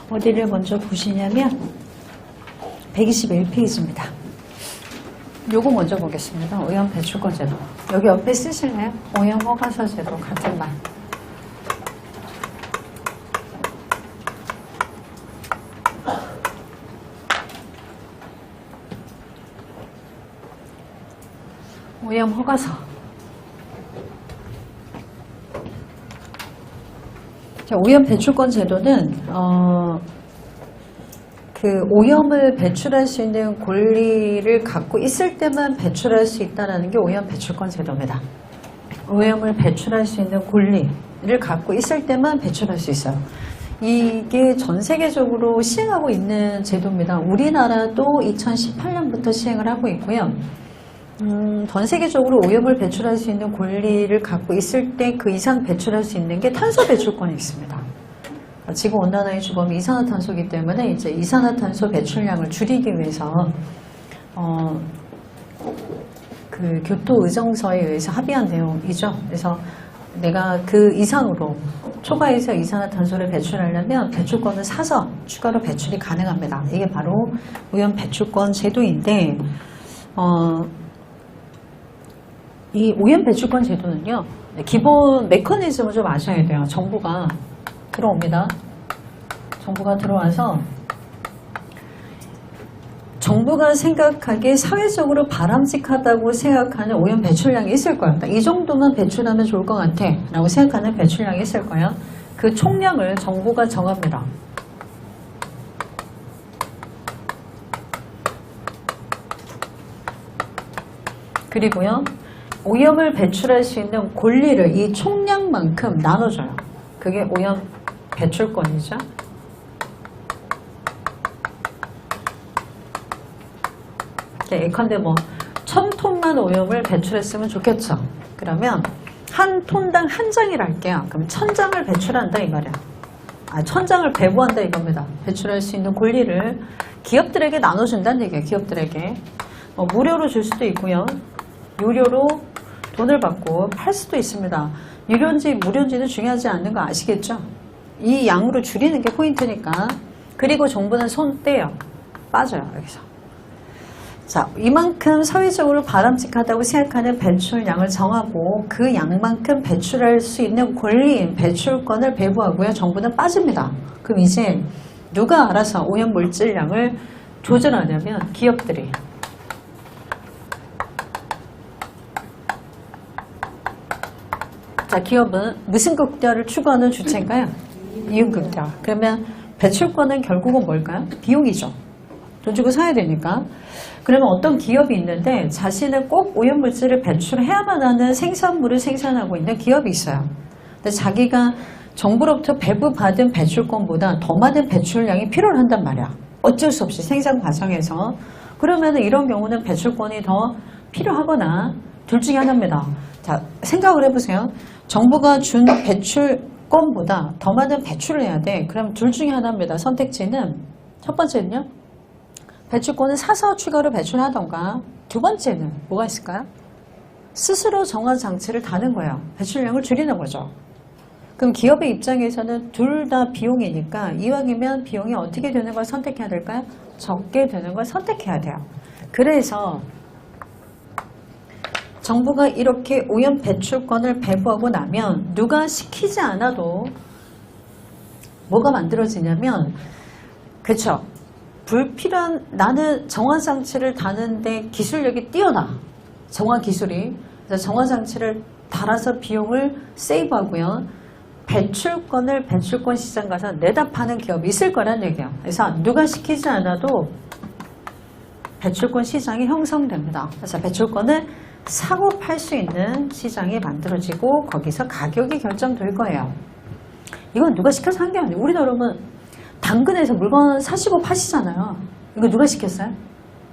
어디를 먼저 보시냐면 121페이지입니다. 요거 먼저 보겠습니다. 오염 배출권 제도. 여기 옆에 쓰실래요? 오염 허가서 제도 같은 말. 오염 허가서. 자, 오염 배출권 제도는 그 오염을 배출할 수 있는 권리를 갖고 있을 때만 배출할 수 있다는 게 오염 배출권 제도입니다. 오염을 배출할 수 있는 권리를 갖고 있을 때만 배출할 수 있어요. 이게 전 세계적으로 시행하고 있는 제도입니다. 우리나라도 2018년부터 시행을 하고 있고요. 전 세계적으로 오염을 배출할 수 있는 권리를 갖고 있을 때 그 이상 배출할 수 있는 게 탄소 배출권이 있습니다. 지구온난화의 주범이 이산화탄소이기 때문에 이제 이산화탄소 배출량을 줄이기 위해서 그 교토의정서에 의해서 합의한 내용이죠. 그래서 내가 그 이상으로 초과해서 이산화탄소를 배출하려면 배출권을 사서 추가로 배출이 가능합니다. 이게 바로 오염 배출권 제도인데 이 오염 배출권 제도는요, 기본 메커니즘을 좀 아셔야 돼요. 정부가 들어옵니다. 정부가 들어와서 정부가 생각하기에 사회적으로 바람직하다고 생각하는 오염 배출량이 있을 거예요. 이 정도만 배출하면 좋을 것 같아 라고 생각하는 배출량이 있을 거예요. 그 총량을 정부가 정합니다. 그리고요, 오염을 배출할 수 있는 권리를 이 총량만큼 나눠줘요. 그게 오염 배출권이죠. 예컨대 뭐 1000톤만 오염을 배출했으면 좋겠죠. 그러면 한 톤당 한 장이라 할게요. 그럼 1000장을 배출한다 이 말이야. 1000장을 배부한다 이겁니다. 배출할 수 있는 권리를 기업들에게 나눠준다는 얘기예요. 기업들에게 무료로 줄 수도 있고요. 유료로 돈을 받고 팔 수도 있습니다. 유료인지 무료인지는 중요하지 않는 거 아시겠죠? 이 양으로 줄이는 게 포인트니까. 그리고 정부는 손 떼요. 빠져요. 여기서. 자, 이만큼 사회적으로 바람직하다고 생각하는 배출량을 정하고 그 양만큼 배출할 수 있는 권리인 배출권을 배부하고요. 정부는 빠집니다. 그럼 이제 누가 알아서 오염 물질량을 조절하냐면 기업들이. 자, 기업은 무슨 극대화를 추구하는 주체인가요? 이윤극대화. 그러면 배출권은 결국은 뭘까요? 비용이죠. 돈 주고 사야 되니까. 그러면 어떤 기업이 있는데 자신은 꼭 오염물질을 배출해야만 하는 생산물을 생산하고 있는 기업이 있어요. 근데 자기가 정부로부터 배부받은 배출권보다 더 많은 배출량이 필요를 한단 말이야. 어쩔 수 없이 생산 과정에서. 그러면 이런 경우는 배출권이 더 필요하거나 둘 중에 하나입니다. 자, 생각을 해보세요. 정부가 준 배출권보다 더 많은 배출을 해야 돼. 그럼 둘 중에 하나입니다. 선택지는 첫 번째는요. 배출권을 사서 추가로 배출하던가. 두 번째는 뭐가 있을까요? 스스로 정한 장치를 다는 거예요. 배출량을 줄이는 거죠. 그럼 기업의 입장에서는 둘 다 비용이니까 이왕이면 비용이 어떻게 되는 걸 선택해야 될까요? 적게 되는 걸 선택해야 돼요. 그래서 정부가 이렇게 오염 배출권을 배부하고 나면 누가 시키지 않아도 뭐가 만들어지냐면, 그렇죠. 불필요한, 나는 정화장치를 다는데 기술력이 뛰어나. 정화 기술이. 그래서 정화장치를 달아서 비용을 세이브하고요. 배출권을 배출권 시장 가서 내다 파는 기업이 있을 거란 얘기예요. 그래서 누가 시키지 않아도 배출권 시장이 형성됩니다. 그래서 배출권을 사고 팔 수 있는 시장이 만들어지고 거기서 가격이 결정될 거예요. 이건 누가 시켜서 한 게 아니에요. 우리도 여러분 당근에서 물건 사시고 파시잖아요. 이거 누가 시켰어요?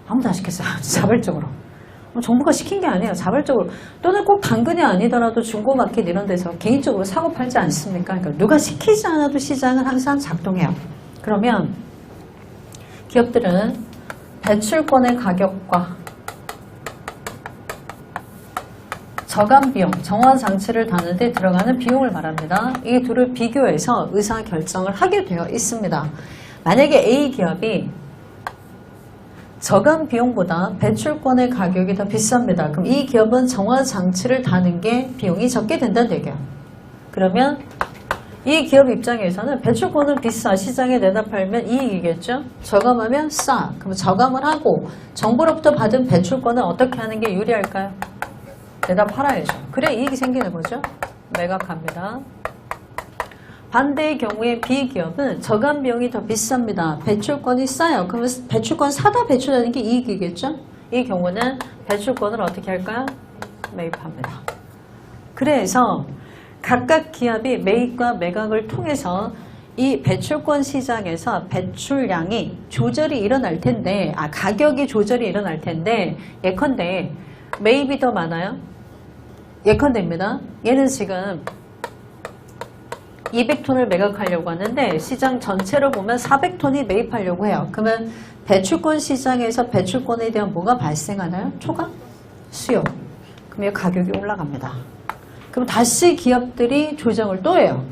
아무도 안 시켰어요. 자발적으로. 정부가 시킨 게 아니에요. 자발적으로. 또는 꼭 당근이 아니더라도 중고마켓 이런 데서 개인적으로 사고 팔지 않습니까? 그러니까 누가 시키지 않아도 시장은 항상 작동해요. 그러면 기업들은 배출권의 가격과 저감 비용, 정화 장치를 다는데 들어가는 비용을 말합니다. 이 둘을 비교해서 의사결정을 하게 되어 있습니다. 만약에 A 기업이 저감 비용보다 배출권의 가격이 더 비쌉니다. 그럼 이 기업은 정화 장치를 다는 게 비용이 적게 된다는 얘기예요. 그러면 이 기업 입장에서는 배출권은 비싸, 시장에 내다 팔면 이익이겠죠. 저감하면 싸. 그럼 저감을 하고 정부로부터 받은 배출권은 어떻게 하는 게 유리할까요? 내다 팔아야죠. 그래 이익이 생기는 거죠. 매각합니다. 반대의 경우에 B기업은 저감 비용이 더 비쌉니다. 배출권이 싸요. 그러면 배출권 사다 배출하는 게 이익이겠죠. 이 경우는 배출권을 어떻게 할까요? 매입합니다. 그래서 각각 기업이 매입과 매각을 통해서 이 배출권 시장에서 배출량이 조절이 일어날 텐데, 가격이 조절이 일어날 텐데, 예컨대 매입이 더 많아요? 예컨대입니다. 얘는 지금 200톤을 매각하려고 하는데 시장 전체로 보면 400톤이 매입하려고 해요. 그러면 배출권 시장에서 배출권에 대한 뭐가 발생하나요? 초과 수요. 그러면 가격이 올라갑니다. 그럼 다시 기업들이 조정을 또 해요.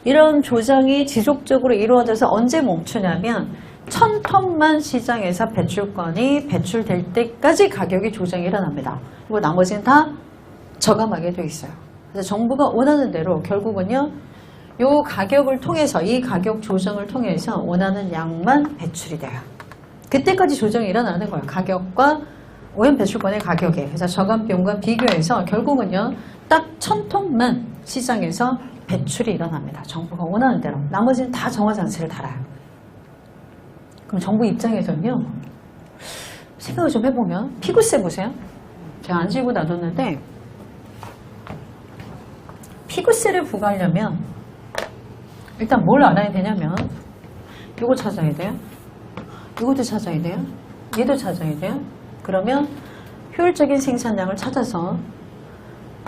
이런 조정이 지속적으로 이루어져서 언제 멈추냐면 1000톤만 시장에서 배출권이 배출될 때까지 가격이 조정이 일어납니다. 그리고 나머지는 다 저감하게 돼 있어요. 그래서 정부가 원하는 대로 결국은요, 요 가격을 통해서, 이 가격 조정을 통해서 원하는 양만 배출이 돼요. 그때까지 조정이 일어나는 거예요. 가격과 오염 배출권의 가격에. 그래서 저감 비용과 비교해서 결국은요, 딱 1000톤만 시장에서 배출이 일어납니다. 정부가 원하는 대로. 나머지는 다 정화장치를 달아요. 그럼 정부 입장에서는요, 생각을 좀 해보면, 피구세 보세요. 제가 안 지고 놔뒀는데, 피구세를 부과하려면, 일단 뭘 알아야 되냐면, 이거 찾아야 돼요. 이것도 찾아야 돼요. 얘도 찾아야 돼요. 그러면 효율적인 생산량을 찾아서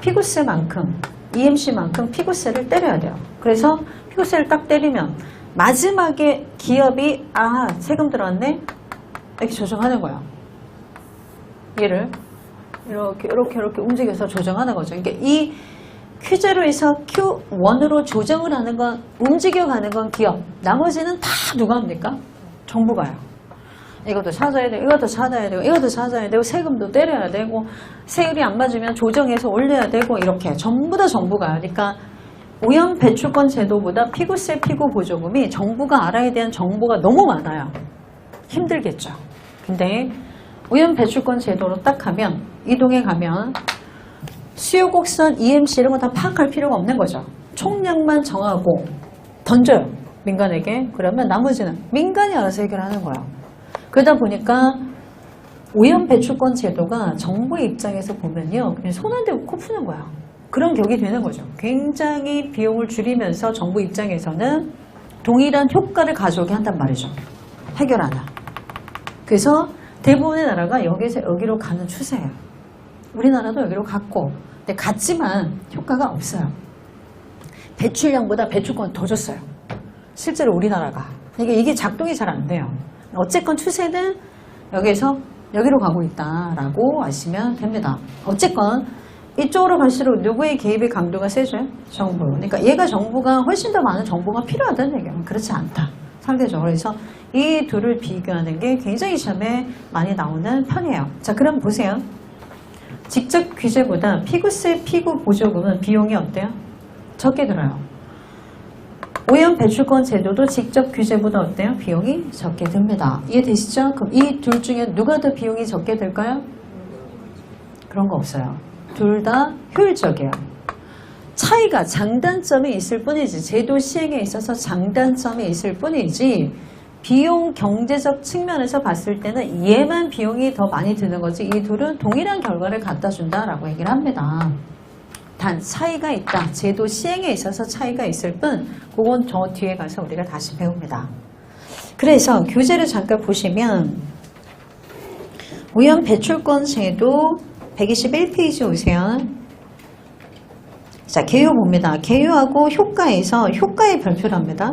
피구세만큼, EMC만큼 피구세를 때려야 돼요. 그래서 피구세를 딱 때리면 마지막에 기업이 세금 들어왔네? 이렇게 조정하는 거예요. 얘를 이렇게 움직여서 조정하는 거죠. 그러니까 이 Q0에서 Q1으로 조정을 하는 건, 움직여가는 건 기업. 나머지는 다 누가 합니까? 정부가요. 이것도 찾아야 되고, 이것도 찾아야 되고, 이것도 찾아야 되고, 세금도 때려야 되고, 세율이 안 맞으면 조정해서 올려야 되고, 이렇게 전부 다 정부가. 그러니까 오염 배출권 제도보다 피구세, 피구 보조금이 정부가 알아야 되는 정보가 너무 많아요. 힘들겠죠. 근데 오염 배출권 제도로 딱 하면, 이동에 가면 수요 곡선, EMC 이런 거 다 파악할 필요가 없는 거죠. 총량만 정하고 던져요. 민간에게. 그러면 나머지는 민간이 알아서 해결하는 거예요. 그러다 보니까 오염 배출권 제도가 정부의 입장에서 보면요, 그냥 손 안 대고 코 푸는 거예요. 그런 격이 되는 거죠. 굉장히 비용을 줄이면서 정부 입장에서는 동일한 효과를 가져오게 한단 말이죠. 해결하나. 그래서 대부분의 나라가 여기서 여기로 가는 추세예요. 우리나라도 여기로 갔고, 근데 갔지만 효과가 없어요. 배출량보다 배출권 더 줬어요. 실제로 우리나라가. 그러니까 이게 작동이 잘 안 돼요. 어쨌건 추세는 여기에서 여기로 가고 있다라고 아시면 됩니다. 어쨌건 이쪽으로 갈수록 누구의 개입의 강도가 세죠? 정부. 그러니까 얘가 정부가 훨씬 더 많은 정보가 필요하다는 얘기예요. 그렇지 않다. 상대적으로. 그래서 이 둘을 비교하는 게 굉장히 시험에 많이 나오는 편이에요. 자, 그럼 보세요. 직접 규제보다 피구세, 피구 보조금은 비용이 어때요? 적게 들어요. 오염 배출권 제도도 직접 규제보다 어때요? 비용이 적게 듭니다. 이해되시죠? 그럼 이 둘 중에 누가 더 비용이 적게 들까요? 그런 거 없어요. 둘 다 효율적이에요. 차이가 장단점이 있을 뿐이지, 제도 시행에 있어서 장단점이 있을 뿐이지, 비용 경제적 측면에서 봤을 때는 얘만 비용이 더 많이 드는 거지, 이 둘은 동일한 결과를 갖다 준다라고 얘기를 합니다. 단 차이가 있다. 제도 시행에 있어서 차이가 있을 뿐, 그건 저 뒤에 가서 우리가 다시 배웁니다. 그래서 교재를 잠깐 보시면 오염 배출권 제도 121페이지 오세요. 자, 개요 봅니다. 개요하고 효과에서 효과의 별표를 합니다.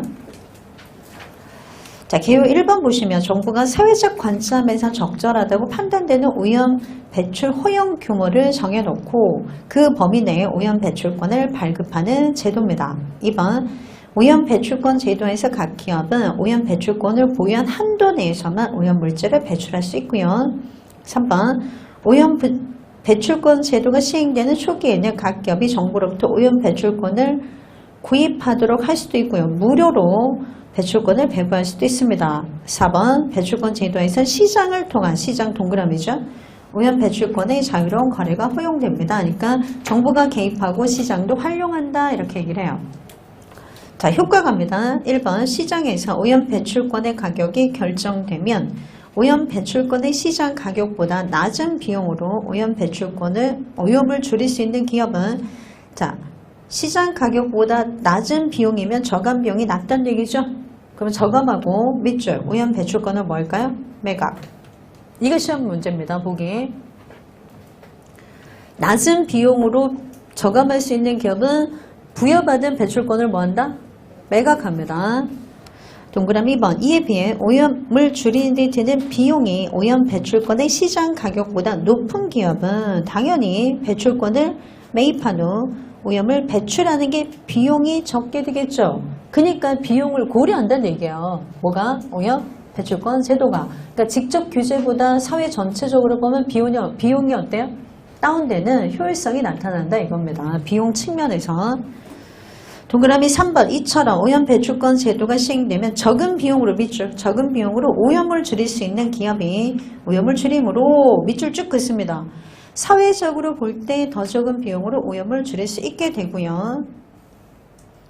자, 개요 1번 보시면 정부가 사회적 관점에서 적절하다고 판단되는 오염 배출 허용 규모를 정해놓고 그 범위 내에 오염 배출권을 발급하는 제도입니다. 2번 오염 배출권 제도에서 각 기업은 오염 배출권을 보유한 한도 내에서만 오염물질을 배출할 수 있고요. 3번 오염 배출권 제도가 시행되는 초기에는 각 기업이 정부로부터 오염 배출권을 구입하도록 할 수도 있고요. 무료로 배출권을 배부할 수도 있습니다. 4번 배출권 제도에서 시장을 통한 시장 동그라미죠. 오염 배출권의 자유로운 거래가 허용됩니다. 그러니까 정부가 개입하고 시장도 활용한다 이렇게 얘기를 해요. 자, 효과가입니다. 1번 시장에서 오염 배출권의 가격이 결정되면 오염 배출권의 시장 가격보다 낮은 비용으로 오염을 줄일 수 있는 기업은 자 시장 가격보다 낮은 비용이면 저감 비용이 낮다는 얘기죠. 그럼 저감하고 밑줄 오염 배출권은 뭘까요? 매각. 이거 시험 문제입니다. 보기. 낮은 비용으로 저감할 수 있는 기업은 부여받은 배출권을 뭐한다? 매각합니다. 동그라미 2번 이에 비해 오염을 줄이는 데 드는 비용이 오염 배출권의 시장 가격보다 높은 기업은 당연히 배출권을 매입한 후 오염을 배출하는 게 비용이 적게 되겠죠. 그러니까 비용을 고려한다는 얘기예요. 뭐가? 오염 배출권 제도가. 그러니까 직접 규제보다 사회 전체적으로 보면 비용이 어때요? 다운되는 효율성이 나타난다 이겁니다. 비용 측면에서. 동그라미 3번 이처럼 오염 배출권 제도가 시행되면 적은 비용으로 오염을 줄일 수 있는 기업이 오염을 줄임으로 밑줄 쭉 긋습니다. 사회적으로 볼 때 더 적은 비용으로 오염을 줄일 수 있게 되고요.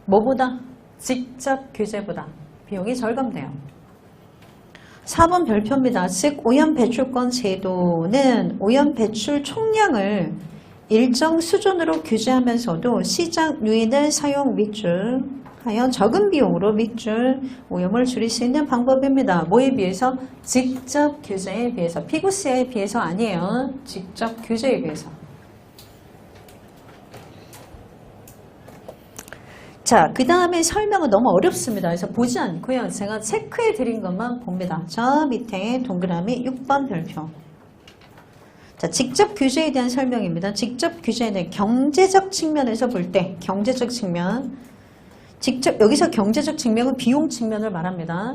뭐보다? 직접 규제보다 비용이 절감돼요. 4번 별표입니다. 즉 오염 배출권 제도는 오염 배출 총량을 일정 수준으로 규제하면서도 시장 유인을 사용 밑줄 하여 적은 비용으로 밑줄 오염을 줄일 수 있는 방법입니다. 뭐에 비해서? 직접 규제에 비해서. 피구스에 비해서 아니에요. 직접 규제에 비해서. 자, 그 다음에 설명은 너무 어렵습니다. 그래서 보지 않고요. 제가 체크해 드린 것만 봅니다. 저 밑에 동그라미 6번 별표. 자, 직접 규제에 대한 설명입니다. 직접 규제는 경제적 측면에서 볼 때, 경제적 측면. 여기서 경제적 측면은 비용 측면을 말합니다.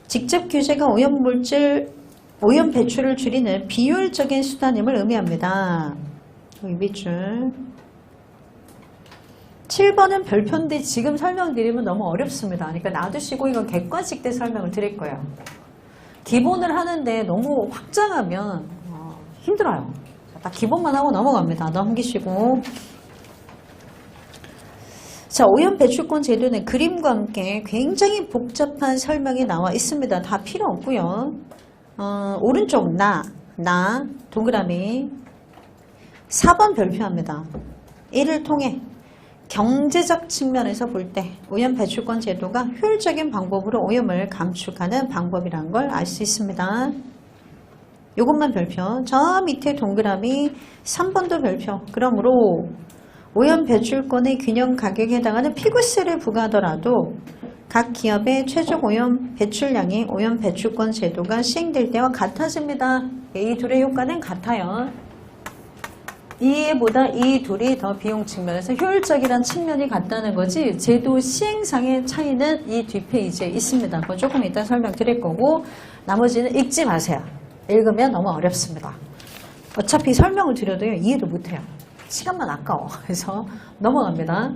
직접 규제가 오염 배출을 줄이는 비효율적인 수단임을 의미합니다. 여기 밑줄. 7번은 별표인데 지금 설명드리면 너무 어렵습니다. 그러니까 놔두시고 이건 객관식 때 설명을 드릴 거예요. 기본을 하는데 너무 확장하면 힘들어요. 딱 기본만 하고 넘어갑니다. 넘기시고. 자, 오염 배출권 제도는 그림과 함께 굉장히 복잡한 설명이 나와 있습니다. 다 필요 없고요. 오른쪽 나 동그라미 4번 별표합니다. 이를 통해 경제적 측면에서 볼 때 오염 배출권 제도가 효율적인 방법으로 오염을 감축하는 방법이라는 걸 알 수 있습니다. 요것만 별표. 저 밑에 동그라미 3번도 별표. 그러므로 오염 배출권의 균형 가격에 해당하는 피구세를 부과하더라도 각 기업의 최종 오염 배출량이 오염 배출권 제도가 시행될 때와 같아집니다. 이 둘의 효과는 같아요. 이해보다 이 둘이 더 비용 측면에서 효율적이라는 측면이 같다는 거지 제도 시행상의 차이는 이 뒷페이지에 있습니다. 그거 조금 이따 설명드릴 거고 나머지는 읽지 마세요. 읽으면 너무 어렵습니다. 어차피 설명을 드려도요 이해도 못해요. 시간만 아까워. 그래서 넘어갑니다.